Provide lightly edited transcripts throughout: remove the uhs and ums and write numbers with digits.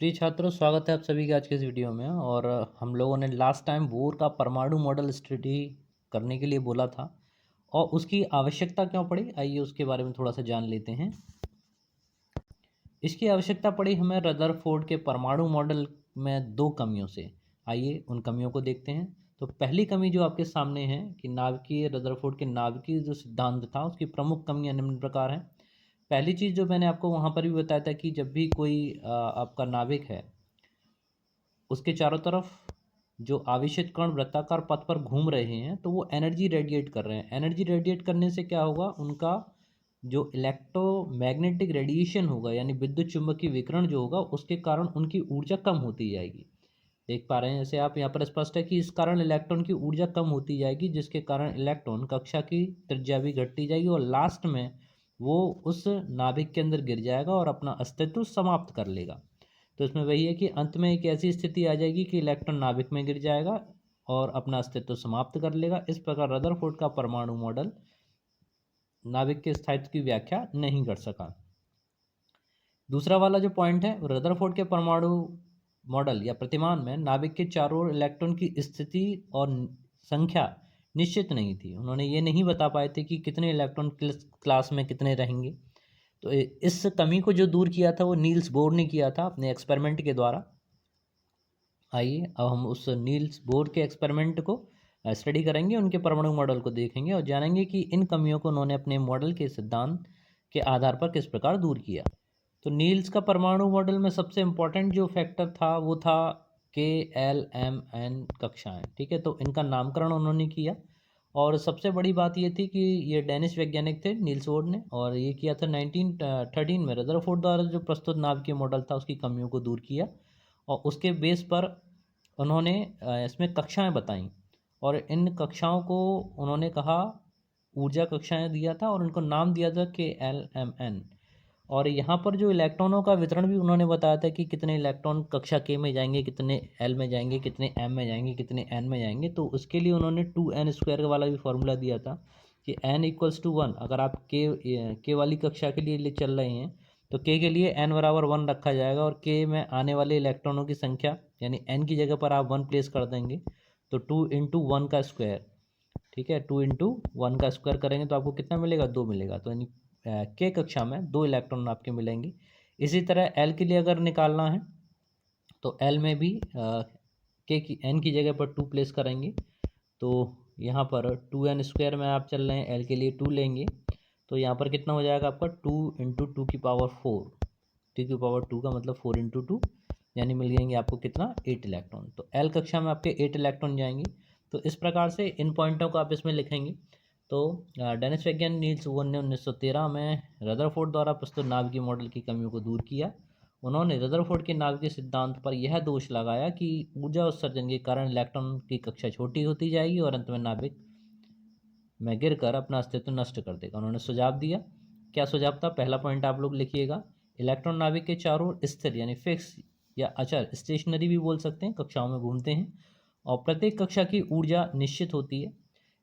प्रिय छात्रों, स्वागत है आप सभी का आज के इस वीडियो में। और हम लोगों ने लास्ट टाइम बोर का परमाणु मॉडल स्टडी करने के लिए बोला था और उसकी आवश्यकता क्यों पड़ी, आइए उसके बारे में थोड़ा सा जान लेते हैं। इसकी आवश्यकता पड़ी हमें रदरफोर्ड के परमाणु मॉडल में दो कमियों से। आइए उन कमियों को देखते हैं। तो पहली कमी जो आपके सामने है कि नाभिकीय रदरफोर्ड के नाभिकीय जो सिद्धांत था उसकी प्रमुख कमियां निम्न प्रकार हैं। पहली चीज़ जो मैंने आपको वहाँ पर भी बताया था कि जब भी कोई आपका नाभिक है उसके चारों तरफ जो आवेशित कण वृत्ताकार पथ पर घूम रहे हैं तो वो एनर्जी रेडिएट कर रहे हैं। एनर्जी रेडिएट करने से क्या होगा, उनका जो इलेक्ट्रोमैग्नेटिक रेडिएशन होगा यानी विद्युत चुम्बकीय विकिरण जो होगा उसके कारण उनकी ऊर्जा कम होती जाएगी। देख पा रहे हैं जैसे आप यहाँ पर स्पष्ट है कि इस कारण इलेक्ट्रॉन की ऊर्जा कम होती जाएगी, जिसके कारण इलेक्ट्रॉन कक्षा की त्रिज्या भी घटती जाएगी और लास्ट में वो उस नाभिक के अंदर गिर जाएगा और अपना अस्तित्व समाप्त कर लेगा। तो इसमें वही है कि अंत में एक ऐसी स्थिति आ जाएगी कि इलेक्ट्रॉन नाभिक में गिर जाएगा और अपना अस्तित्व समाप्त कर लेगा। इस प्रकार रदरफोर्ड का परमाणु मॉडल नाभिक के स्थायित्व की व्याख्या नहीं कर सका। दूसरा वाला जो पॉइंट है, रदरफोर्ड के परमाणु मॉडल या प्रतिमान में नाभिक के चारों ओर इलेक्ट्रॉन की स्थिति और संख्या निश्चित नहीं थी। उन्होंने ये नहीं बता पाए थे कि कितने इलेक्ट्रॉन क्लास में कितने रहेंगे। तो इस कमी को जो दूर किया था वो नील्स बोर ने किया था अपने एक्सपेरिमेंट के द्वारा। आइए अब हम उस नील्स बोर के एक्सपेरिमेंट को स्टडी करेंगे, उनके परमाणु मॉडल को देखेंगे और जानेंगे कि इन कमियों को उन्होंने अपने मॉडल के सिद्धांत के आधार पर किस प्रकार दूर किया। तो नील्स का परमाणु मॉडल में सबसे इम्पोर्टेंट जो फैक्टर था वो था KLMN कक्षाएं। ठीक है, तो इनका नामकरण उन्होंने किया और सबसे बड़ी बात ये थी कि ये डेनिश वैज्ञानिक थे नील्स बोर ने, और ये किया था 1913 में। रदरफोर्ड द्वारा जो प्रस्तुत नाभिकीय मॉडल था उसकी कमियों को दूर किया और उसके बेस पर उन्होंने इसमें कक्षाएं बताई और इन कक्षाओं को उन्होंने कहा ऊर्जा कक्षाएं दिया था और उनको नाम दिया था KLMN। और यहाँ पर जो इलेक्ट्रॉनों का वितरण भी उन्होंने बताया था कि कितने इलेक्ट्रॉन कक्षा के में जाएंगे, कितने एल में जाएंगे, कितने एम में जाएंगे, कितने एन में जाएंगे। तो उसके लिए उन्होंने 2n² वाला भी फॉर्मूला दिया था कि n=1। अगर आप के वाली कक्षा के लिए चल रहे हैं तो k के लिए n=1 रखा जाएगा और k में आने वाले इलेक्ट्रॉनों की संख्या यानी n की जगह पर आप 1 प्लेस कर देंगे तो 2 × 1 का स्क्वायर। ठीक है, 2 × 1 का स्क्वायर करेंगे तो आपको कितना मिलेगा, 2 मिलेगा। तो यानी के कक्षा में 2 इलेक्ट्रॉन आपके मिलेंगे। इसी तरह एल के लिए अगर निकालना है तो एल में भी के की एन की जगह पर 2 प्लेस करेंगे तो यहाँ पर 2n² में आप चल रहे हैं, एल के लिए 2 लेंगे तो यहाँ पर कितना हो जाएगा आपका 2 × 2⁴। 2 का मतलब 4 × 2 यानी मिल जाएंगे आपको कितना, 8 इलेक्ट्रॉन। तो एल कक्षा में आपके 8 इलेक्ट्रॉन जाएंगे। तो इस प्रकार से इन पॉइंटों को आप इसमें लिखेंगे। तो डेनिस वैज्ञानिक नील्स बोर ने 1913 में रदरफोर्ड द्वारा प्रस्तुत नाभिकीय मॉडल की कमियों को दूर किया। उन्होंने रदरफोर्ड के नाभिकीय सिद्धांत पर यह दोष लगाया कि ऊर्जा उत्सर्जन के कारण इलेक्ट्रॉन की कक्षा छोटी होती जाएगी और अंत में नाभिक में गिरकर अपना अस्तित्व नष्ट कर देगा। उन्होंने सुझाव दिया। क्या सुझाव था, पहला पॉइंट आप लोग लिखिएगा। इलेक्ट्रॉन नाभिक के चारों ओर स्थिर यानी फिक्स या अचर, स्टेशनरी भी बोल सकते हैं, कक्षाओं में घूमते हैं और प्रत्येक कक्षा की ऊर्जा निश्चित होती है,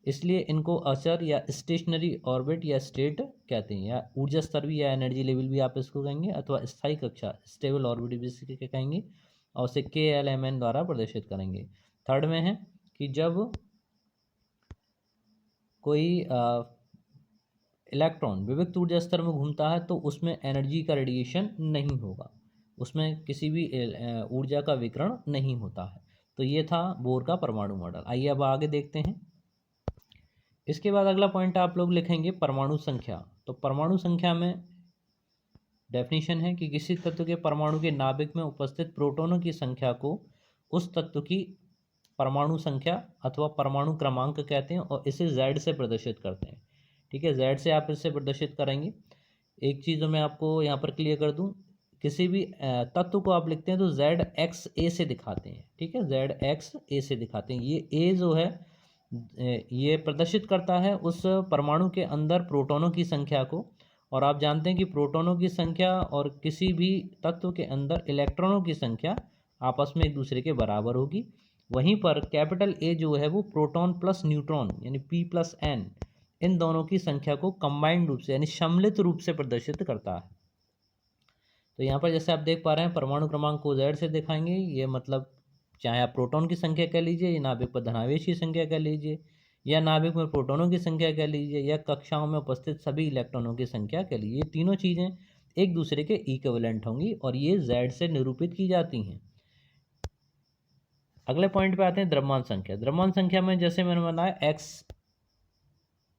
इसलिए इनको अचर या स्टेशनरी ऑर्बिट या स्टेट कहते हैं, या ऊर्जा स्तर भी या एनर्जी लेवल भी आप इसको कहेंगे, अथवा स्थायी कक्षा स्टेबल ऑर्बिट भी इसके कहेंगे और उसे KLMN द्वारा प्रदर्शित करेंगे। थर्ड में है कि जब कोई इलेक्ट्रॉन विविक्त ऊर्जा स्तर में घूमता है तो उसमें एनर्जी का रेडिएशन नहीं होगा, उसमें किसी भी ऊर्जा का विकिरण नहीं होता है। तो ये था बोर का परमाणु मॉडल। आइए अब आगे देखते हैं। इसके बाद अगला पॉइंट आप लोग लिखेंगे परमाणु संख्या। तो परमाणु संख्या में डेफिनेशन है कि किसी तत्व के परमाणु के नाभिक में उपस्थित प्रोटॉनों की संख्या को उस तत्व की परमाणु संख्या अथवा परमाणु क्रमांक कहते हैं और इसे Z से प्रदर्शित करते हैं। ठीक है, Z से आप इसे प्रदर्शित करेंगे। एक चीज़ मैं आपको यहाँ पर क्लियर कर दूँ, किसी भी तत्व को आप लिखते हैं तो ZXA से दिखाते हैं। ठीक है, ZXA से दिखाते हैं। ये A जो है ये प्रदर्शित करता है उस परमाणु के अंदर प्रोटॉनों की संख्या को, और आप जानते हैं कि प्रोटॉनों की संख्या और किसी भी तत्व के अंदर इलेक्ट्रॉनों की संख्या आपस में एक दूसरे के बराबर होगी। वहीं पर कैपिटल A जो है वो प्रोटॉन प्लस न्यूट्रॉन यानी P+N इन दोनों की संख्या को कंबाइंड रूप से यानी सम्मिलित रूप से प्रदर्शित करता है। तो यहाँ पर जैसे आप देख पा रहे हैं परमाणु क्रमांक को Z से दिखाएंगे, ये मतलब चाहे आप प्रोटॉन की संख्या कह लीजिए या नाभिक पर धनावेश की संख्या कह लीजिए या नाभिक में प्रोटॉनों की संख्या कह लीजिए या कक्षाओं में उपस्थित सभी इलेक्ट्रॉनों की संख्या कह लीजिए, ये तीनों चीज़ें एक दूसरे के इक्विवेलेंट होंगी और ये Z से निरूपित की जाती हैं। अगले पॉइंट पे आते हैं द्रव्यमान संख्या। द्रव्यमान संख्या में जैसे मैंने बनाया x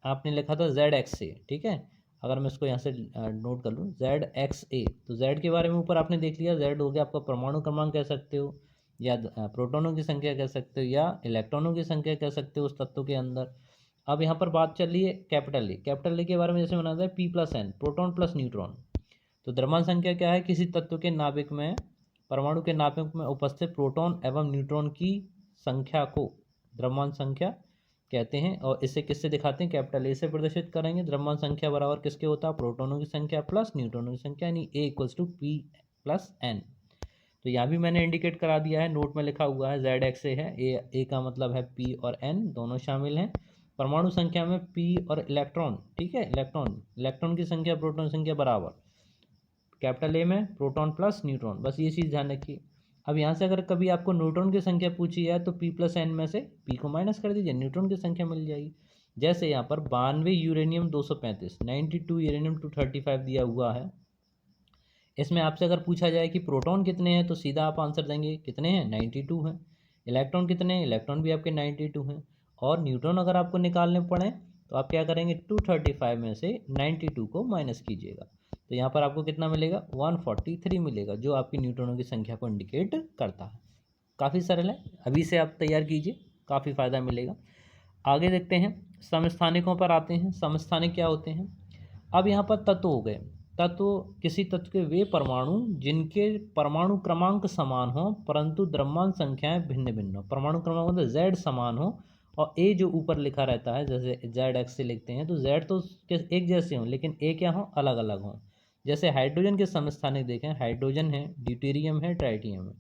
आपने लिखा था ZXA, ठीक है। अगर मैं इसको यहाँ से नोट कर लूँ ZXA, तो Z के बारे में ऊपर आपने देख लिया, Z हो गया आपका परमाणु क्रमांक कह सकते हो या प्रोटॉनों की संख्या कह सकते हो या इलेक्ट्रॉनों की संख्या कह सकते हो उस तत्व के अंदर। अब यहाँ पर बात चल रही है कैपिटल ए। कैपिटल ए के बारे में जैसे बनाता है P+N, प्रोटॉन प्लस न्यूट्रॉन। तो द्रव्यमान संख्या क्या है, किसी तत्व के नाभिक में परमाणु के नाभिक में उपस्थित प्रोटॉन एवं न्यूट्रॉन की संख्या को द्रव्यमान संख्या कहते हैं। और इसे किससे दिखाते हैं, कैपिटल ए से प्रदर्शित करेंगे। द्रव्यमान संख्या बराबर किसके होता है, प्रोटॉनों की संख्या प्लस न्यूट्रॉनों की संख्या, यानी A = P+N। तो यहाँ भी मैंने इंडिकेट करा दिया है, नोट में लिखा हुआ है ZXA है, ए का मतलब है P और N दोनों शामिल हैं। परमाणु संख्या में P और इलेक्ट्रॉन, ठीक है, इलेक्ट्रॉन की संख्या प्रोटॉन संख्या बराबर, कैपिटल ए में प्रोटॉन प्लस न्यूट्रॉन, बस ये चीज़ ध्यान रखिए। अब यहाँ से अगर कभी आपको न्यूट्रॉन की संख्या पूछी है तो P+N में से P को माइनस कर दीजिए, न्यूट्रॉन की संख्या मिल जाएगी। जैसे यहाँ पर 92 यूरेनियम 235, 92 यूरेनियम 235 दिया हुआ है। इसमें आपसे अगर पूछा जाए कि प्रोटॉन कितने हैं तो सीधा आप आंसर देंगे कितने हैं, 92 हैं। इलेक्ट्रॉन कितने हैं, इलेक्ट्रॉन भी आपके 92 हैं। और न्यूट्रॉन अगर आपको निकालने पड़े तो आप क्या करेंगे, 235 में से 92 को माइनस कीजिएगा, तो यहाँ पर आपको कितना मिलेगा, 143 मिलेगा, जो आपकी न्यूट्रॉनों की संख्या को इंडिकेट करता है। काफ़ी सरल है, अभी से आप तैयार कीजिए, काफ़ी फ़ायदा मिलेगा। आगे देखते हैं, समस्थानिकों पर आते हैं। समस्थानिक क्या होते हैं। अब यहाँ पर तत्व हो गए। तत्व, किसी तत्व के वे परमाणु जिनके परमाणु क्रमांक समान हो परंतु द्रव्यमान संख्याएं भिन्न भिन्न हो। परमाणु क्रमांक मतलब Z समान हो और A जो ऊपर लिखा रहता है, जैसे ZX से लिखते हैं तो Z तो एक जैसे हों लेकिन A क्या हो, अलग अलग हों। जैसे हाइड्रोजन के समस्थानिक देखें, हाइड्रोजन है, ड्यूटेरियम है, ट्राइटियम है।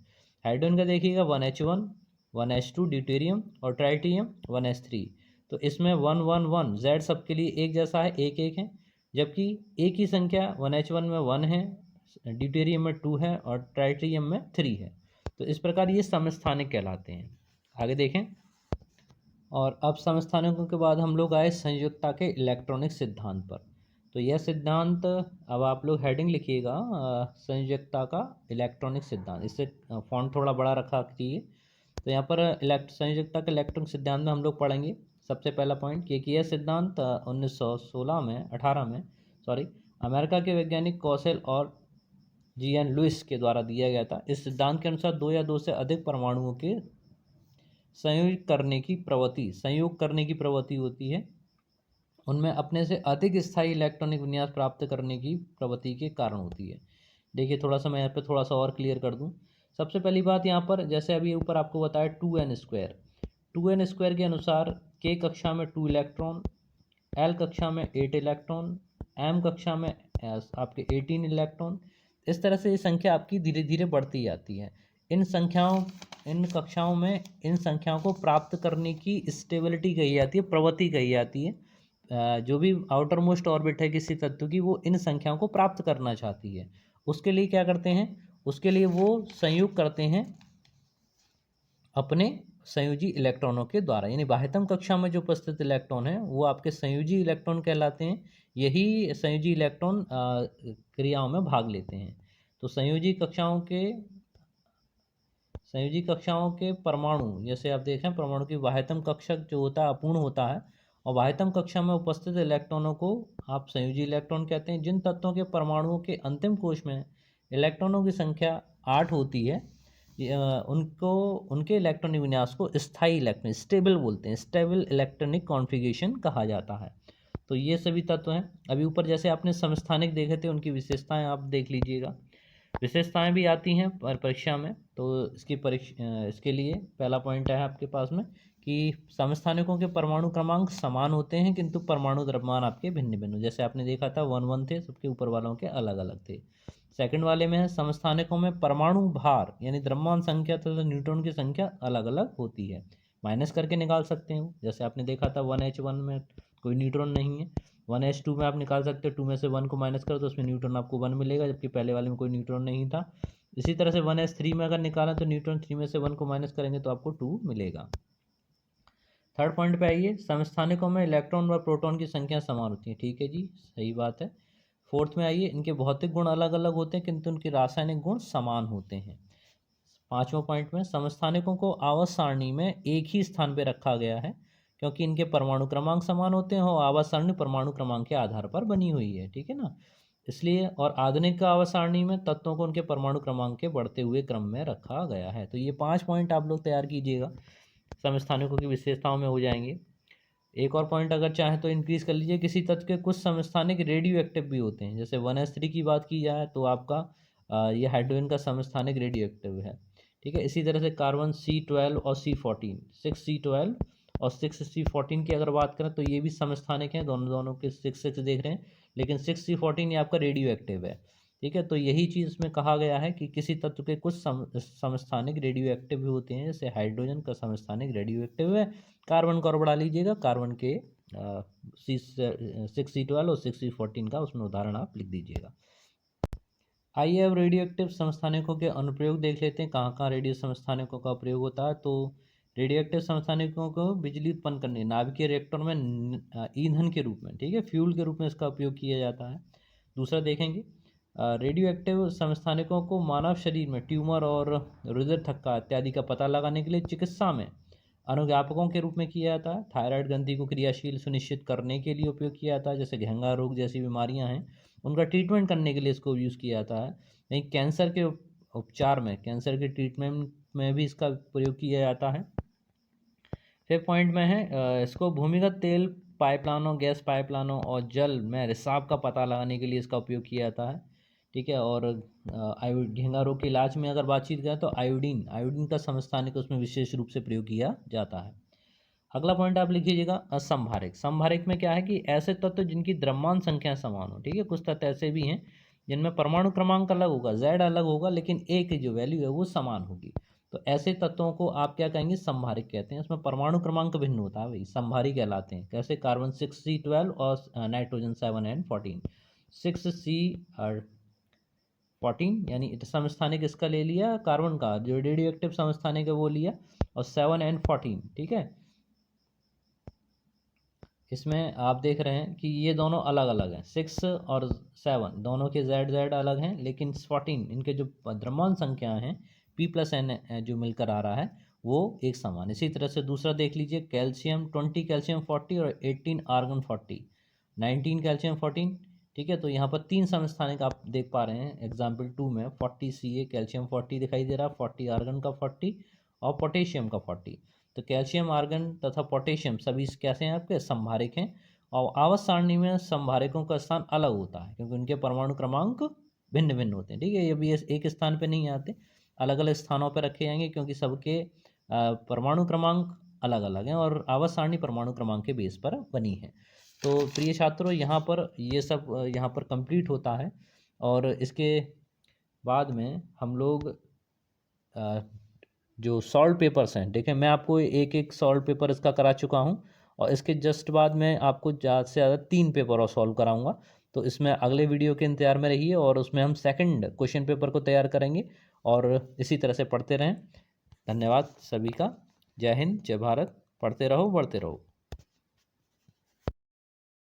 हाइड्रोजन का देखिएगा 1H1, 1H2 ड्यूटेरियम और ट्राइटियम 1H3। तो इसमें 111 Z सबके लिए एक जैसा है, एक एक है, जबकि A की संख्या 1H1 में 1 है, ड्यूटेरियम में 2 है और ट्राइटियम में 3 है। तो इस प्रकार ये समस्थानिक कहलाते हैं। आगे देखें, और अब समस्थानिकों के बाद हम लोग आए संयुक्तता के इलेक्ट्रॉनिक सिद्धांत पर। तो यह सिद्धांत, अब आप लोग हेडिंग लिखिएगा, संयुक्तता का इलेक्ट्रॉनिक सिद्धांत, इससे फॉन्ट थोड़ा बड़ा रखा चाहिए। तो यहाँ पर संयुक्तता के इलेक्ट्रॉनिक सिद्धांत में हम लोग पढ़ेंगे सबसे पहला पॉइंट कि यह सिद्धांत 18 में अमेरिका के वैज्ञानिक कौशल और G.N. लुइस के द्वारा दिया गया था। इस सिद्धांत के अनुसार दो या दो से अधिक परमाणुओं के संयोग करने की प्रवृत्ति होती है, उनमें अपने से अधिक स्थायी इलेक्ट्रॉनिक विन्यास प्राप्त करने की प्रवृत्ति के कारण होती है। देखिए थोड़ा सा मैं यहाँ पे थोड़ा सा और क्लियर कर दूँ। सबसे पहली बात यहाँ पर, जैसे अभी ऊपर आपको बताया 2n² के अनुसार K कक्षा में 2 इलेक्ट्रॉन, L कक्षा में 8 इलेक्ट्रॉन, M कक्षा में आपके 18 इलेक्ट्रॉन, इस तरह से ये संख्या आपकी धीरे धीरे बढ़ती जाती है। इन कक्षाओं में इन संख्याओं को प्राप्त करने की स्टेबिलिटी कही जाती है, प्रवृत्ति कही जाती है। जो भी आउटर मोस्ट ऑर्बिट है किसी तत्व की, वो इन संख्याओं को प्राप्त करना चाहती है। उसके लिए क्या करते हैं, उसके लिए वो संयोग करते हैं अपने संयोजी इलेक्ट्रॉनों के द्वारा, यानी बाह्यतम कक्षा में जो उपस्थित इलेक्ट्रॉन है वो आपके संयोजी इलेक्ट्रॉन कहलाते हैं। यही संयोजी इलेक्ट्रॉन क्रियाओं में भाग लेते हैं। तो संयोजी कक्षाओं के परमाणु, जैसे आप देखें परमाणु की बाह्यतम कक्षक जो होता है अपूर्ण होता है, और बाह्यतम कक्षा में उपस्थित इलेक्ट्रॉनों को आप संयोजी इलेक्ट्रॉन कहते हैं। जिन तत्वों के परमाणुओं के अंतिम कोश में इलेक्ट्रॉनों की संख्या 8 होती है, उनके इलेक्ट्रॉनिक विन्यास को स्थायी इलेक्ट्रॉन, स्टेबल बोलते हैं, स्टेबल इलेक्ट्रॉनिक कॉन्फ़िगरेशन कहा जाता है। तो ये सभी तत्व हैं। अभी ऊपर जैसे आपने समस्थानिक देखे थे, उनकी विशेषताएं आप देख लीजिएगा। विशेषताएं भी आती हैं परीक्षा में, तो इसके लिए पहला पॉइंट है आपके पास में कि समस्थानिकों के परमाणु क्रमांक समान होते हैं किंतु परमाणु द्रव्यमान आपके भिन्न भिन्न, जैसे आपने देखा था 1 थे, सबके ऊपर वालों के अलग अलग थे। सेकंड वाले में है समस्थानिकों में परमाणु भार यानी द्रव्यमान संख्या तथा न्यूट्रॉन की संख्या अलग अलग होती है, माइनस करके निकाल सकते हो। जैसे आपने देखा था 1H1 में कोई न्यूट्रॉन नहीं है, 1s2 में आप निकाल सकते हो, 2 में से 1 को माइनस करो तो उसमें न्यूट्रॉन आपको 1 मिलेगा, जबकि पहले वाले में कोई न्यूट्रॉन नहीं था। इसी तरह से 1s3 में अगर निकालें तो न्यूट्रॉन 3 में से 1 को माइनस करेंगे तो आपको 2 मिलेगा। थर्ड पॉइंट पे आइए, समस्थानिकों में इलेक्ट्रॉन व प्रोटॉन की संख्या समान होती है। ठीक है जी, सही बात है। फोर्थ में आइए, इनके भौतिक गुण अलग अलग होते हैं किंतु उनके रासायनिक गुण समान होते हैं। पांचवा पॉइंट में, समस्थानिकों को आवर्त सारणी में एक ही स्थान पर रखा गया है क्योंकि इनके परमाणु क्रमांक समान होते हैं और आवर्त सारणी परमाणु क्रमांक के आधार पर बनी हुई है। ठीक है ना, इसलिए और आधुनिक आवर्त सारणी में तत्वों को उनके परमाणु क्रमांक के बढ़ते हुए क्रम में रखा गया है। तो ये 5 पॉइंट आप लोग तैयार कीजिएगा, समस्थानिकों की विशेषताओं में हो जाएंगे। एक और पॉइंट अगर चाहें तो इंक्रीज कर लीजिए, किसी तत्व के कुछ समस्थानिक रेडियो एक्टिव भी होते हैं। जैसे 1s3 की बात की जाए तो आपका ये हाइड्रोजन का समस्थानिक रेडियो एक्टिव है। ठीक है, इसी तरह से कार्बन C12 और C14, 6C12 और 6C14 की अगर बात करें तो ये भी समस्थानिक हैं, दोनों के 6 देख रहे हैं, लेकिन 6C14 ये आपका रेडियो एक्टिव है। ठीक है, तो यही चीज़ इसमें कहा गया है कि किसी तत्व के कुछ समस्थानिक रेडियो एक्टिव भी होते हैं। जैसे हाइड्रोजन का समस्थानिक रेडियो एक्टिव है, कार्बन को और बढ़ा लीजिएगा, कार्बन के 6C12 और 6C14 का उसमें उदाहरण आप लिख दीजिएगा। आइए अब रेडियो एक्टिव समस्थानिकों के अनुप्रयोग देख लेते हैं, कहाँ कहाँ रेडियो समस्थानिकों का प्रयोग होता है। तो रेडियो एक्टिव समस्थानिकों को बिजली उत्पन्न करने, नाभिकीय रिएक्टर में ईंधन के रूप में, ठीक है, फ्यूल के रूप में इसका उपयोग किया जाता है। दूसरा देखेंगे, रेडियो एक्टिव समस्थानिकों को मानव शरीर में ट्यूमर और रुधिर थक्का इत्यादि का पता लगाने के लिए चिकित्सा में अनुज्ञापकों के रूप में किया जाता है। थायराइड ग्रंथि को क्रियाशील सुनिश्चित करने के लिए उपयोग किया जाता है। जैसे घेंगा रोग जैसी बीमारियां हैं, उनका ट्रीटमेंट करने के लिए इसको यूज़ किया जाता है। वहीं कैंसर के उपचार में, कैंसर के ट्रीटमेंट में भी इसका प्रयोग किया जाता है। फिर पॉइंट में है, इसको भूमिगत तेल पाइपलाइनों, गैस पाइपलाइनों और जल में रिसाव का पता लगाने के लिए इसका उपयोग किया जाता है। ठीक है, और घेंगा रोग के इलाज में अगर बातचीत करें तो आयोडीन का समस्थानिक उसमें विशेष रूप से प्रयोग किया जाता है। अगला पॉइंट आप लिखिएगा, असंभारिक। संभारिक में क्या है कि ऐसे तत्व जिनकी द्रव्यमान संख्या समान हो। ठीक है, कुछ तत्व ऐसे भी हैं जिनमें परमाणु क्रमांक अलग होगा, Z अलग होगा, लेकिन A की जो वैल्यू है वो समान होगी। तो ऐसे तत्वों को आप क्या कहेंगे, संभारिक कहते हैं। उसमें परमाणु क्रमांक भिन्न होता है, वही संभारी कहलाते हैं। कैसे, कार्बन 6C12 और नाइट्रोजन 7N14, 6C14 यानी समस्थानिक इसका ले लिया, कार्बन का जो रेडियो एक्टिव समस्थानिक है वो लिया, और 7N14। ठीक है, इसमें आप देख रहे हैं कि ये दोनों अलग अलग हैं, 6 और 7 दोनों के Z अलग हैं, लेकिन 14 इनके जो द्रव्यमान संख्या हैं P+N जो मिलकर आ रहा है वो एक समान। इसी तरह से दूसरा देख लीजिए, कैल्शियम 20 कैल्शियम 40 और 18 आर्गन 40, 19 कैल्शियम 14। ठीक है, तो यहाँ पर 3 समस्थानिक आप देख पा रहे हैं। एग्जाम्पल 2 में 40 Ca कैल्शियम 40 दिखाई दे रहा है, 40 आर्गन का 40 और पोटेशियम का 40। तो कैल्शियम, आर्गन तथा पोटेशियम सभी कैसे हैं, आपके संभारिक हैं। और आवर्त सारणी में संभारिकों का स्थान अलग होता है क्योंकि उनके परमाणु क्रमांक भिन्न भिन्न होते हैं। ठीक है, ये भी एक स्थान पर नहीं आते, अलग अलग स्थानों पर रखे जाएंगे क्योंकि सबके परमाणु क्रमांक अलग अलग हैं और आवर्त सारणी परमाणु क्रमांक के बेस पर बनी है। तो प्रिय छात्रों, यहाँ पर ये सब यहाँ पर कंप्लीट होता है और इसके बाद में हम लोग जो सॉल्व पेपर्स हैं, देखें मैं आपको एक एक सॉल्व पेपर इसका करा चुका हूँ और इसके जस्ट बाद में आपको ज़्यादा से ज़्यादा 3 पेपर और सॉल्व कराऊंगा। तो इसमें अगले वीडियो के इंतजार में रहिए और उसमें हम सेकंड क्वेश्चन पेपर को तैयार करेंगे और इसी तरह से पढ़ते रहें। धन्यवाद सभी का। जय हिंद, जय भारत। पढ़ते रहो, बढ़ते रहो।